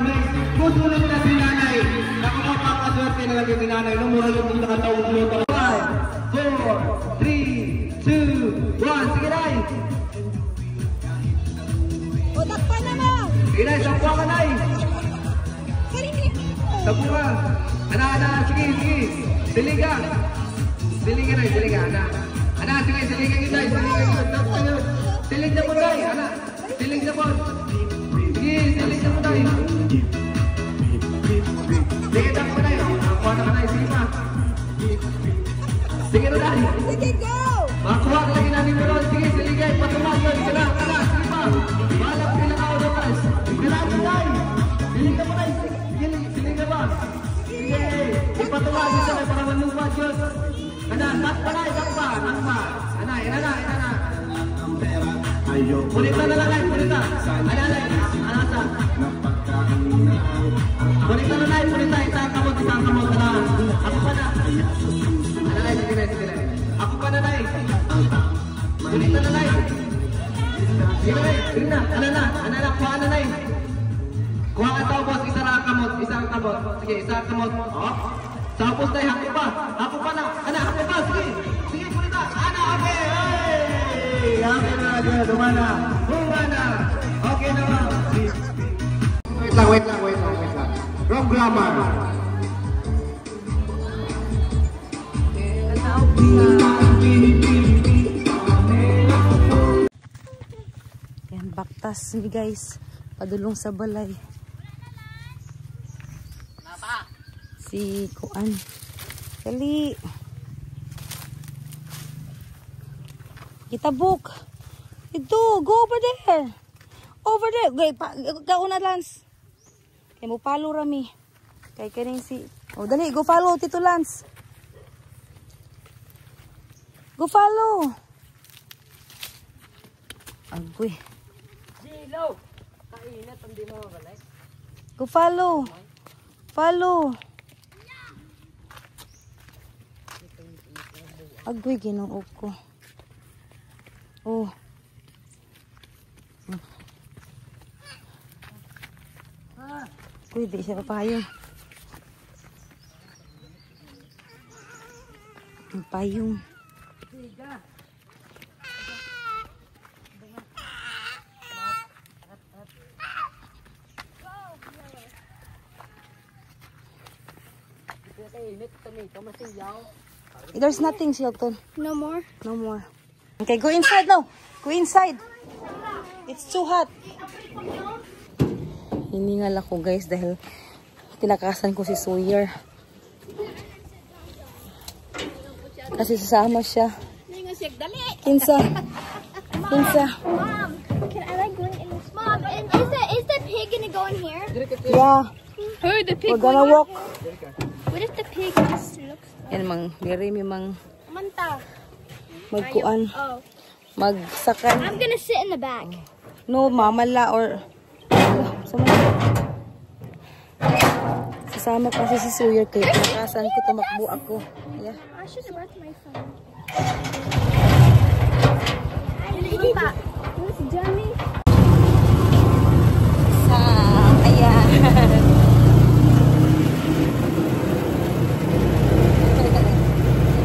may susunod na si nanay. Naku, mapapaswerte na lang yung si nanay. Lumura yung hindi nakataong luto. 5, 4, 3, 2, 1. Sige, Nay. O, takpan naman. Sige, Nay. Sabuha ka, Nay. Sabuha. Ana, sige. Siling ka. Siling ka, Nay. Siling ka, Ana. Ana, sige, siling ka yun, Nay. Siling na po, Nay. Ana, siling na po. Sige, siling na po, Nay. Sige, takpan, Nay. Takpan na ka, Nay. Sige pa. Sige na, Nay. Sige, go. Makuha ka lagi namin mo. Sige, siling ka. Patulang yun. Sige na, sige pa. Malap sila ka, Odokas. Sige na, Nay. Siling na po, Nay. Siling na ba? Sige, ipatulang yun sila para manuwa, Diyos. Ana, takpa. Ana. Punita na lang, Nay. Punita. Ana. Punita na, Nay. Punita. Isang kamot. Ana. Ako pa na. Ana, Nay. Sige, Nay. Ako pa na, Nay. Punita na, Nay. Sige, Nay. Sige na. Ana. Kuha na, Nay. Kuha ka tao, boss. Isang kamot. Sige, isang kamot. Tapos, Nay. Hako pa na. Ana, hako pa. Sige, punita. Ana, okay. Okay na, Diyos. Humana. Okay na, ma'am. Wait lang. Wrong grammar. Yan, baktas ni guys. Padulong sa balay. Si Kuan. Kali. Kita book. Ito, go over there. Okay, kauna Lance. Kaya mo follow rami. Kaya kaning si... Oh, dali, go follow Tito Lance. Go follow. Agoy. Jilo. Kainat ang di mo balay. Go follow. Agoy, ginoo ko. Oh. Agoy, di siya papayong. Ang payong. There's nothing, Shelton. No more. No more. Okay, go inside now. Go inside. It's too hot. Hiningal ako guys dahil tinakasan ko si Sawyer. Kasi sasama siya. Kinsa. Mom, can I like go in this? Mom, and is the pig gonna go in here? Yeah. Oh, the pig. We're gonna walk. What if the pig just looks? Yan mang, diri mi mang Manta. magkuan. Oh. Magsakan. I'm gonna sit in the back. No, mamala or sasama kasi si Sawyer kaya tinakasan ko, tumakbo ako. Yeah. I should have brought my phone. Who's Johnny? Ayan.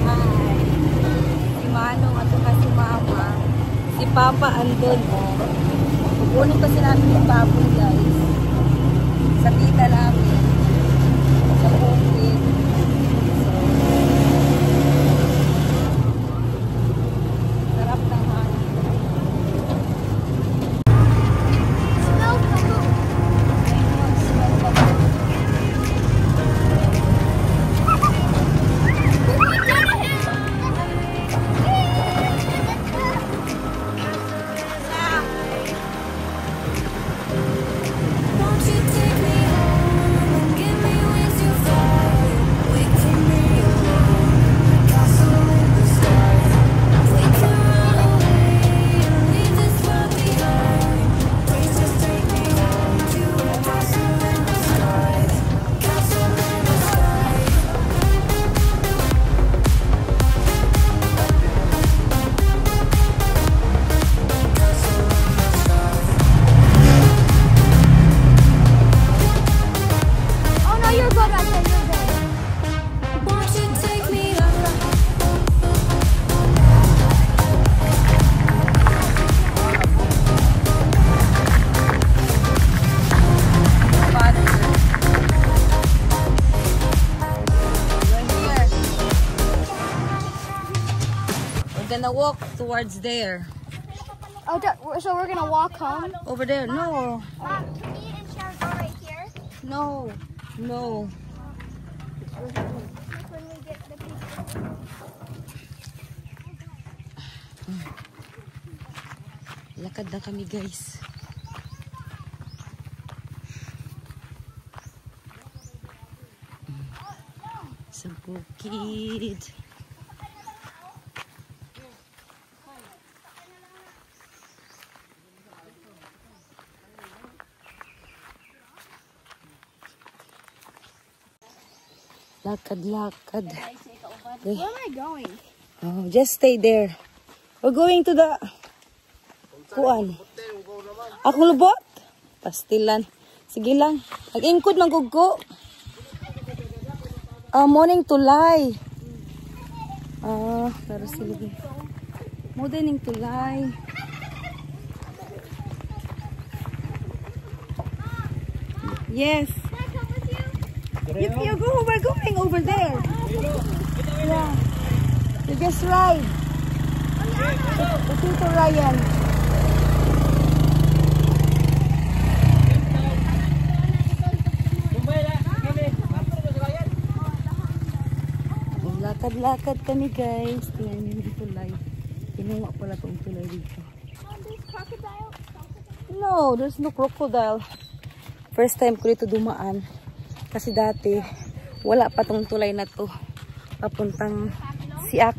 Hi. Si Manong at saka si Mama. Si Papa andun. Pupunin kasi namin yung baboy guys. Sa tita namin. Sa bukid. Sarap ng hangin. Won't you take me home? gonna walk towards there. Oh, so we're gonna walk home? Over there. No. Mom, can me and Sharon go right here? No. No. When we get the picture. Lakad na kami, guys. Sa bukid. Lakad-lakad. Where am I going? Oh, just stay there. We're going to the kuan. Akong lubot? Pastilan. Sige lang. Nag-ingkod magugko. Morning tulay. Pero sige. Morning tulay. Yes. Can I come with you? You go. We're going over there. Yeah. You just ride. Ito Ryan. Lakad-lakad kami, guys. Tingnan niyo yung tulay. Pinuha pala itong tulay dito. There's crocodile. No, there's no crocodile. First time ko dito dumaan. Kasi dati, wala pa tong tulay na to. Papuntang siak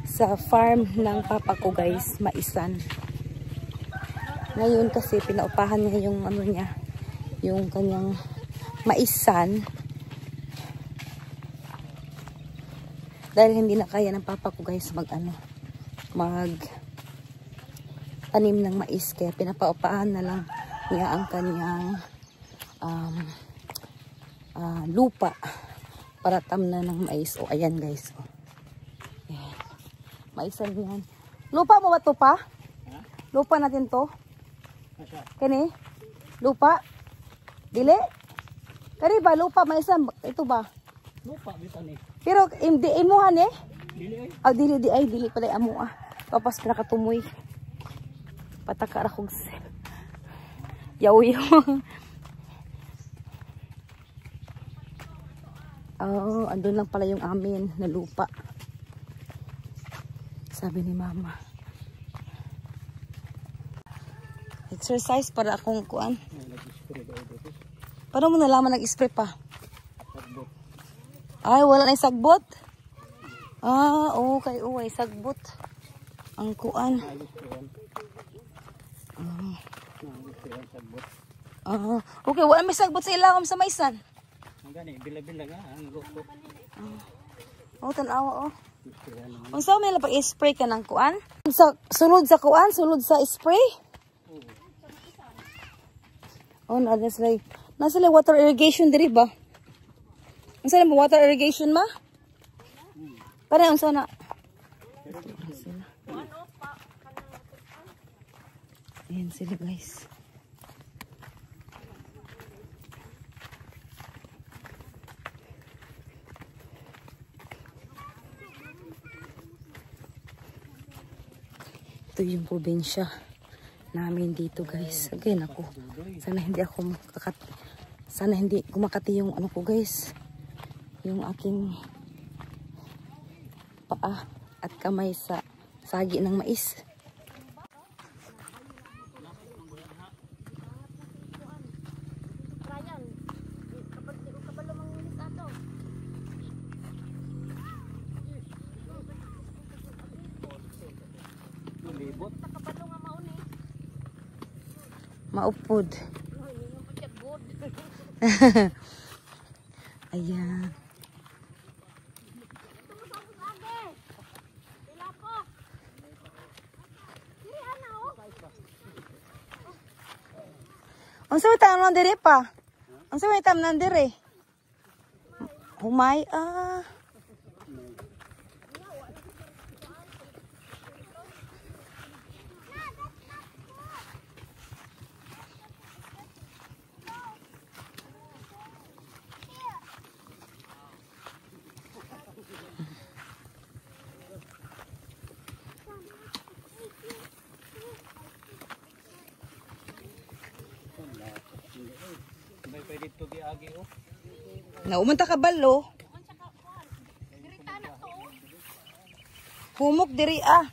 sa farm ng papa ko, guys. Maisan. Ngayon kasi pinaupahan niya yung ano niya. Yung kanyang maisan. Dahil hindi na kaya ng papa ko, guys, mag tanim ng mais. Kaya pinapaupahan na lang niya ang kanyang lupa para tamna ng mais. O, ayan, guys. O. Ayan. Maisan yan. Lupa mo ba ito pa? Lupa natin to? Kani? Lupa? Dili? Kani ba? Lupa, maisan. Ito ba? Lupa bisa ni. Pero hindi imuhan eh. Dili ay. Dili pala amo ah. Tapos pinakatumoy. Pataka ra kog yaw-yaw. Andun lang pala yung amin na lupa. Sabi ni mama. Exercise para akong kuan. Paano mo nalaman nag-spray pa? Ay, wala na sagbot. Okay. Uy, sagbot. Ang kuan. Okay, wala may sagbot sa ilawom sa maisan. Gani, bila-bila nga ang lupa. Tanawa Unsa may lapag spray ka ng kuan? Sulod sa kuan, sulod sa spray? Nasa water irrigation diri ba? Unsa na water irrigation ma? Para unsa na? Ayan sila, guys. Ito yung probinsya namin dito, guys. Again ako. Sana hindi kumakati yung ano ko, guys. Yung aking paa at kamay sa sagi ng mais. Maupod. Ayan. Unsa may tam nang dire pa? Unsa may tam nang dire? Humay Naumanta ka balo. Humok diri ah.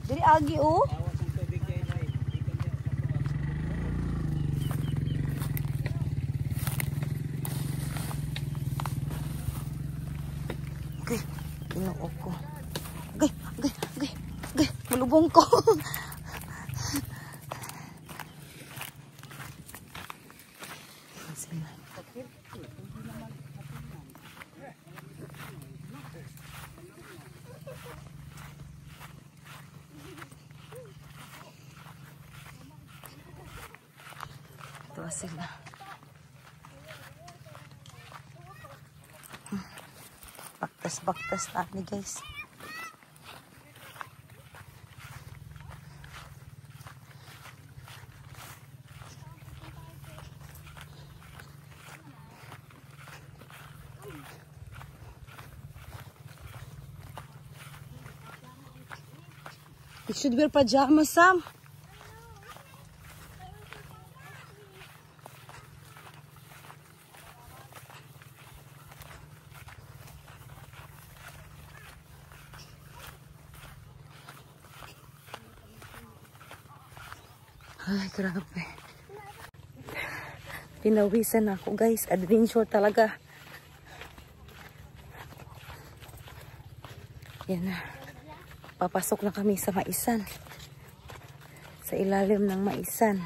Diri agi oh. Okay, inuok ko. Okay. Malubong ko. Ito sila. Baktas na ni guys. You should wear pajamas, Sam. Ay, grabe. Pinawisan ako, guys. Adventure talaga. Yan na. Papasok na kami sa maisan. Sa ilalim ng maisan.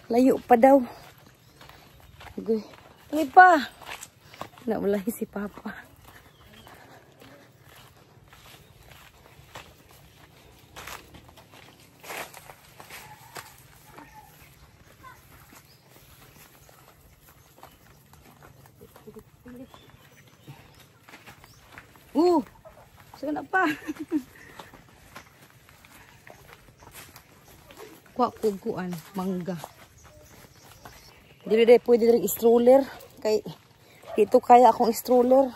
Layo pa daw. Hindi pa. Naulahi si Papa. Sana pa. Kukuan, mangga. Dili pwede rin stroller. Kay dito kaya akong stroller.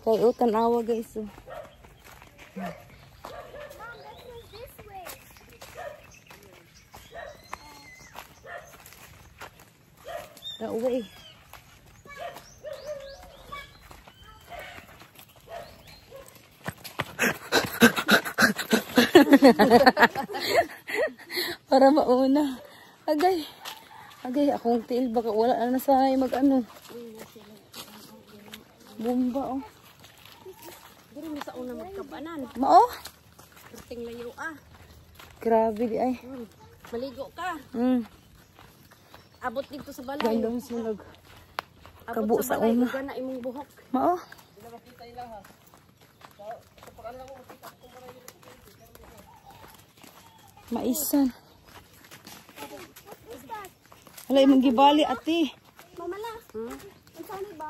Kay tanawa guys. Nauwi. Para mauna. Agay. Akong tiil baka wala na nasanay mag-ano. Bomba oh. Diri mo sa una magkabanan. Mao? Ting layo ah. Grabe di ay. Maligo ka. Abot dito sa balay. Gandong sunog. Abot Kabo sa sa balay. una. Uga na imong buhok. Mao? Maisan. Wala imong gibali ati. Mama la. Ang saan ba?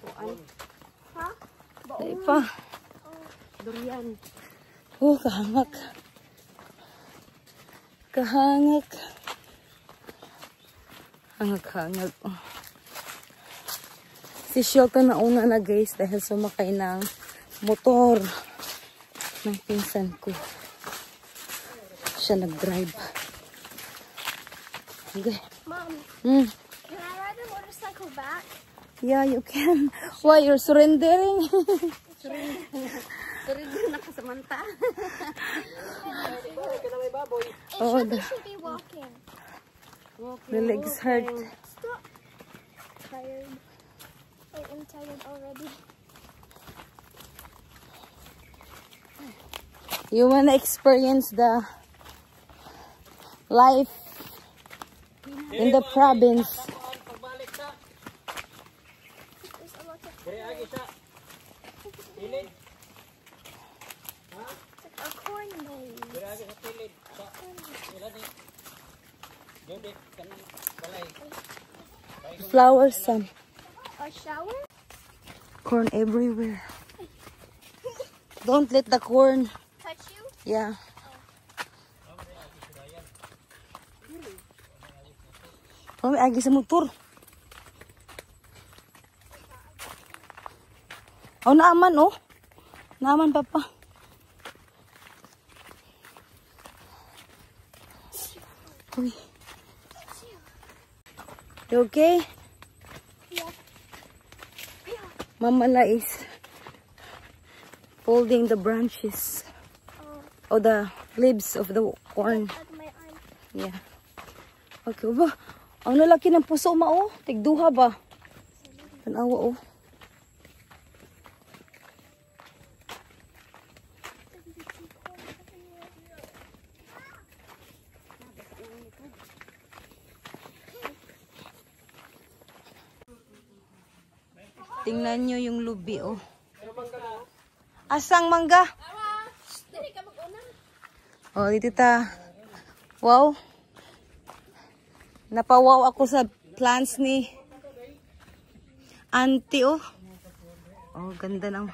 Kuan. Ha? Dai pa. Durian. Oh, kahangak. Hangak. Oh. Si Shelton na una na guys dahil sumakay ng motor ng pinsan ko. Siya nag-drive. Okay. Mom, Hmm. can I ride the motorcycle back? Yeah, you can. Why, you're surrendering? Surrender na ka sa manta. It should be walking. The legs hurt. Stop. Tired. I am tired already. You wanna experience the life in the province. There's a lot of like a corn maze. flowers some. A shower? Corn everywhere. Don't let the corn. Touch you? Yeah. Oh, may agi sa motor. Oh, naaman oh. Naaman papa. Uy. You okay? Yeah. Mama La is folding the branches or the leaves of the corn. At my arm. Yeah. Okay ba? Ang lalaki ng puso ma oh. Tigduha ba? Tanawa oh. Tingnan nyo yung lubi oh. Asang mangga? Oh, dito ta. Wow. Napawaw ako sa plants ni Auntie oh. Oh, ganda ng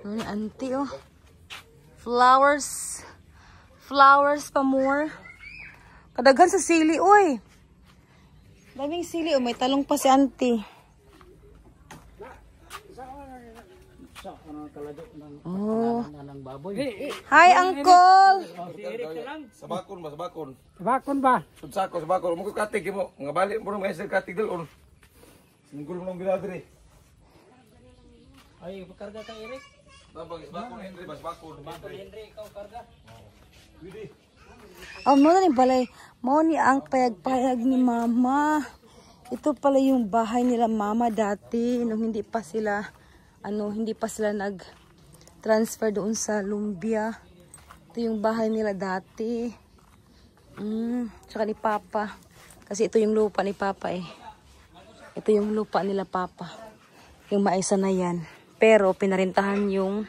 ano ni Auntie oh. Flowers. Flowers pa more. Kadaghan sa sili oy. Daming sili oh, may talong pa si Auntie. Oh. Hi, Uncle. Sa bakon ba, sa bakon. Bakon ba? Sudsako sa bakon. Mo ko katig mo. Nga balik mo mga isir katig doon. Singgol mo nang binadri. Ay, pakarga ka Eric. Babag sa bakon Henry, bas bakon. Henry, ikaw karga. Oh, mo na ni balay. Mo ni ang payag-payag ni Mama. Ito pala yung bahay nila Mama dati nung hindi pa sila nag-transfer doon sa Lumbia. Ito yung bahay nila dati. Tsaka ni Papa. Kasi ito yung lupa ni Papa eh. Ito yung lupa nila Papa. Yung maisa na yan. Pero pinarintahan yung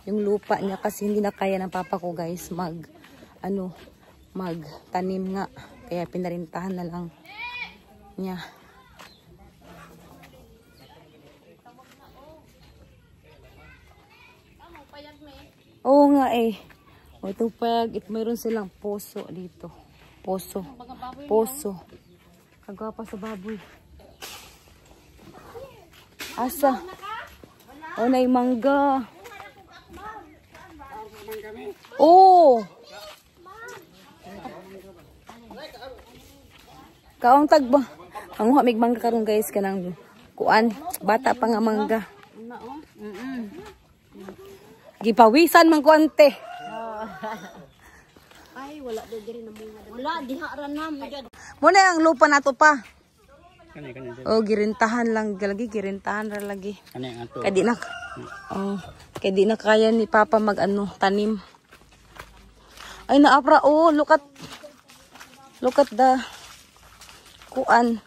yung lupa niya kasi hindi na kaya ng Papa ko guys magtanim nga. Kaya pinarintahan na lang niya. Oo nga eh. O itong mayroon silang poso dito. Poso. Kagwapa sa baboy. Asa? O na yung mangga. Oo. Kaong tagba. Ang hamig mangga karon guys kanang kuan. Bata pa nga mangga. Gipawisan man kuante. Ay, wala diri na mga. Wala diha ra na mo dad. Muna ang lupa nato pa. Kani. Oh, girintahan lang lagi, girintahan ra lagi. Kani ang ato. Kaya di na kaya ni Papa tanim. Ay naapra oh, look at the kuan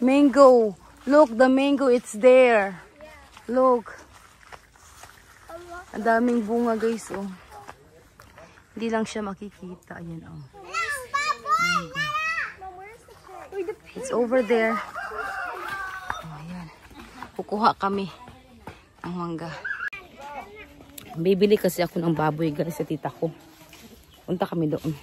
mango. Look, the mango, it's there. Look. Ang daming bunga guys oh. Hindi lang siya makikita. Ayan oh. It's over there. Oh, ayan. Kukuha kami ang mangga. Bibili kasi ako ng baboy guys sa tita ko. Punta kami doon.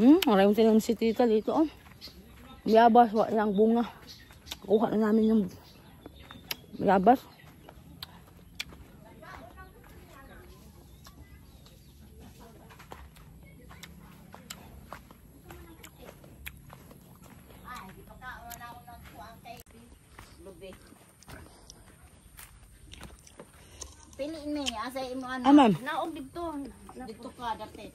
Maraming tinang si tita dito oh. Yabas, wala ng bunga. Kuha na namin yung yabas. Piliin me, asa imo ana. Ma'am. Naog dito. Dito ka dati.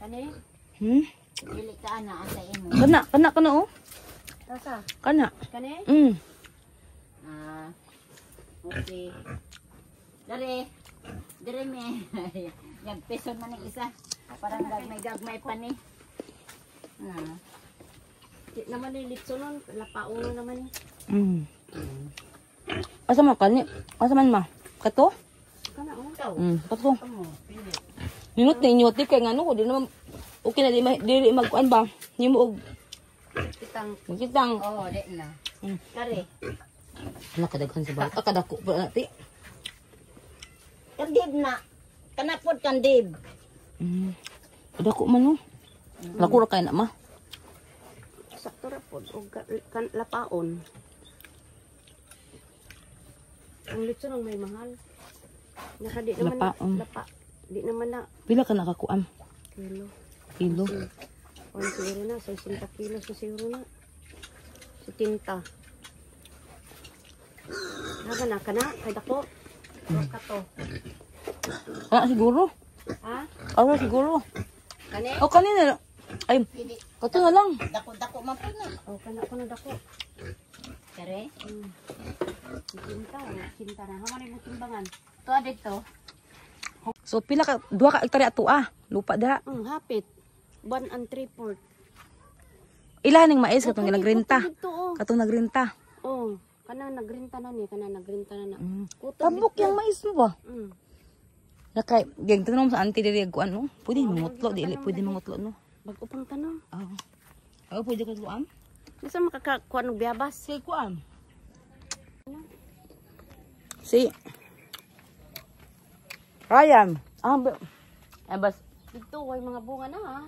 Kani? Pili ka ana asa imo. Kana oh. Asa? Kana. Kani? Okay. Dere me. Yang peso man ang isa. Parang gagmay pa ni. Di naman ni litso nun, lapauno naman ni. Asa man kani? Asa man ma? Kato? Kato. Ninot na inyo, kay nga ano ko, di naman, okay na, di magkuhan ba? Hindi mo, kitang. Oo, di na. Kari. Nakadaghan sa bata. Kadako pa natin. Kandib na. Kanapod kandib. Kadako man, no? Lakura kayo na, ma? Sakto ra pod og lapaon. Ang litso nang may mahal. Di naman Lapaon. Di naman na Pila ka nakakuan? kilo. Kilo. Siguro na, 60 kilos na siguro na. Si tinta. Naga na, kay dako. Kato. Siguro? Ha? Siguro. Kani? O, kanina. Ay, kato na lang. Dako-dako man po na. O, kana ko na dako. Kari? Si tinta na. Haman mo timbangan. Tuwa dito. So, pila ka, 2 ka hektarya ato, lupa da. Hapit. 1 and 3/4. Ilan ng mais katong nagrenta? Dito, oh. Katong nagrenta. Oh, kana nagrenta na ni, kana nagrenta na. Kutob Tabok dito. yung mais mo ba? Mm. Nakay, geng tanong sa auntie diri ko ano? Pwede mangutlo, dili pwede mangutlo no. Bago pang tanong. Pwede ka tuam? Basta makakakuha ng biyabas. Si kuam. Si Ryan. Bas. Dito, way mga bunga na ha.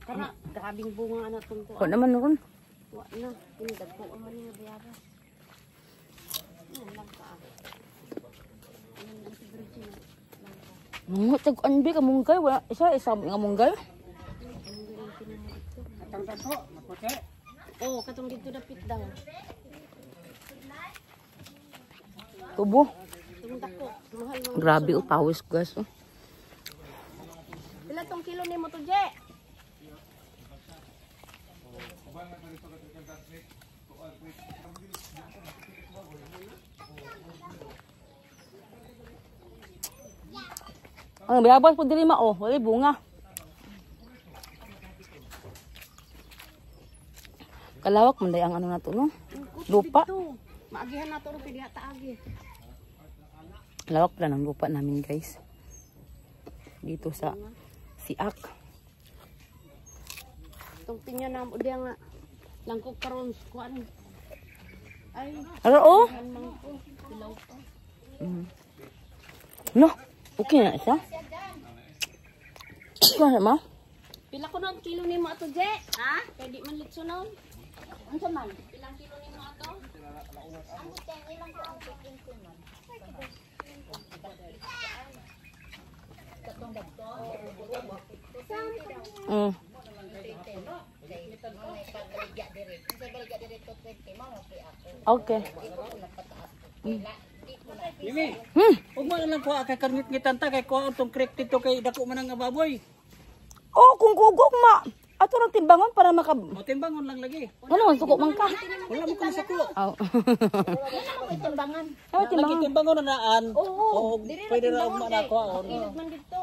Kana, grabing bunga na itong Ko naman ron. Wa na, pinagagpo ang mali nga biyabas. Yan lang ka. Nung tag anbi ka munggay, wala isa nga munggay. Katang dako, maputi. Oh, katong dito dapit daw. Tubo. Itong dako, mahal mga. Grabe pawis guys. Pila tong kilo ni mo to, Je? Ang biyabas po diri mao, wala bunga. Kalawak man day ang ano nato no? Lupa. Maagihan na to ro pili ata agi. Lawak pala ng lupa namin guys. Dito sa Siak. Tong tinya na mo dia nga langkok karon kuan. Ay, Ano oh? mangko pilaw pa. No, okay na siya. Ano ma? Pila ko na kilo ni mo ato, Je? Ha? Kay di man litso noon. Unsa man? Pilang kilo ni mo ato? Okay. Mimi. Ug mo lang ko kay karngit-ngitan ta kay ko tong creek dito kay dako man ang baboy. Oh, kung gugok ma. Ato lang timbangon para maka... O timbangon lang lagi. Ano, suko man ka. Wala mo ko sa ko. Oh. Timbangan. Ay, Lagi timbangon. timbangon na naan. Oo, O pwede ra mo na ko. Ilog man dito.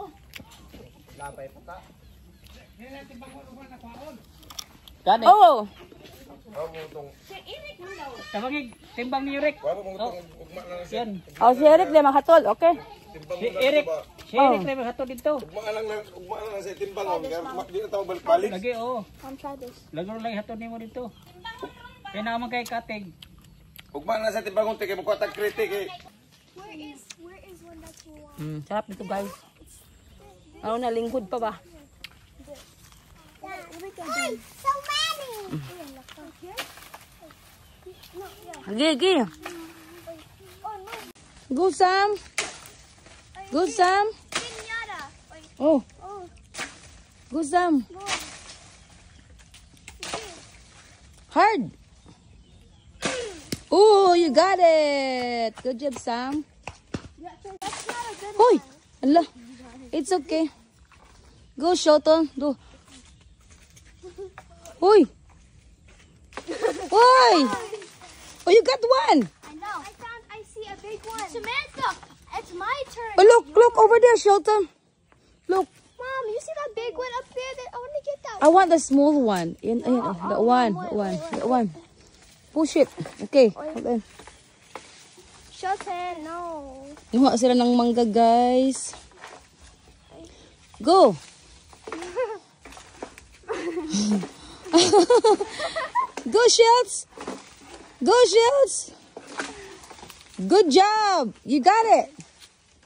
Gani. Oh, Tabangig timbang ni Eric. Yan. oh si Eric di makatol, okay? Si Eric. Si Eric rin hato dito. Ugma lang sa timbangon, di na tayo balik-balik. Lagi oh. Lagi lang hato nimo dito. Kaya naman kay Katig. Ugma lang sa timbangon, tigay mo ko tag kritik eh. Where is one that you want? Sarap nito guys. Ano na, lingkod pa ba? Hey, so many! Gigi. Go Sam. Go Sam. Pinata. Oh, Oh, go Sam. go. Hard. Oh, you got it. Good job, Sam. That's not a good Hoy, ala. It's okay. Go, Shelton. Go. Hoy. Hoy. Oh, you got one. I know. I see a big one. Samantha, it's my turn. Oh, look over there, Shelton. Look. Mom, you see that big one up there? I want to get that I want the small one. That one. Push it. Okay. Hold on. Shelton, no. Nuha sila ng mangga, guys. Go! Go, Shields! Go, Shields! Good job! You got it!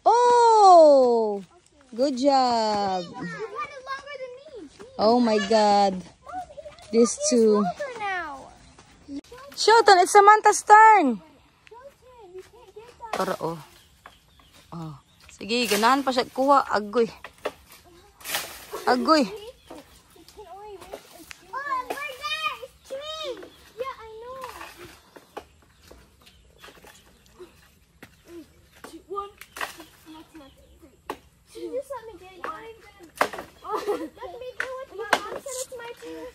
Oh! Good job! You got it longer than me. Oh my God. These two. Older now. Shelton, it's Samantha's turn! Shelton, you can't get that. Para oh. Oh. Sige, ganahan pa siya kuha. Agoy. Agoy. You can only reach a tree. Oh, we're there. It's tree. Yeah, I know. One. That's nothing. You just let me get it. Oh, let me do it. My mom said it's my turn.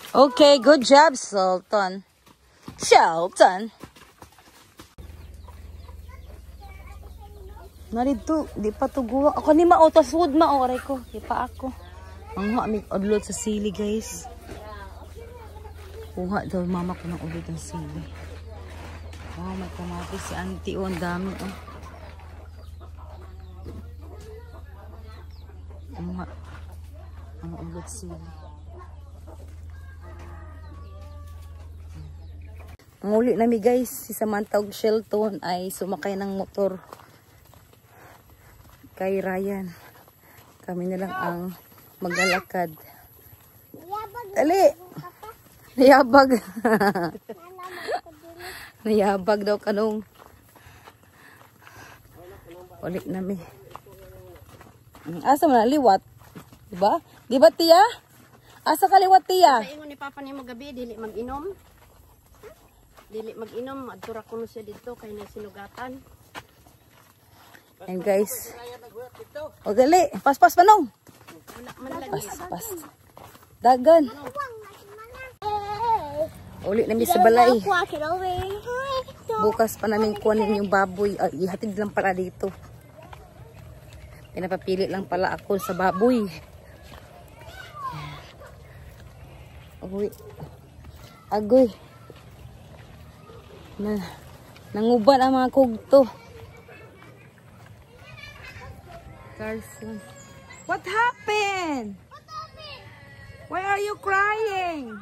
Okay, good job, Sultan. Shelton. Narito, di pa to guwa. Ako ni mao, tas wood mao, aray ko. Di pa ako. Ang mi odlot sa sili, guys. Kuha daw mama ko ng odlot ng sili. Oh, may kamatis si auntie. Oh, ang dami. Oh. Kuha. Ang odlot sili. Ang uli nami, guys, si Samantha ug Shelton ay sumakay ng motor kay Ryan. Kami na lang ang maglalakad. Dali! Nayabag. Nayabag daw kanong. Ulit nami. Asa mo na liwat? Diba? Diba, tiya? Asa ka liwat, tiya? Sa ingon ni Papa ni mo gabi, dili mag-inom. Dili mag-inom, adtura ko siya dito kay na sinugatan. And guys. O dali, pas-pas manong. Wala man lagi. Pas. Dagan. Uli namin sa balay. Walk it over. Bukas pa namin kunin yung baboy. Ihatid lang pala dito. Pinapapili lang pala ako sa baboy. Uy. Agoy. Nanguban ang mga kugto. Carson. What happened? Why are you crying?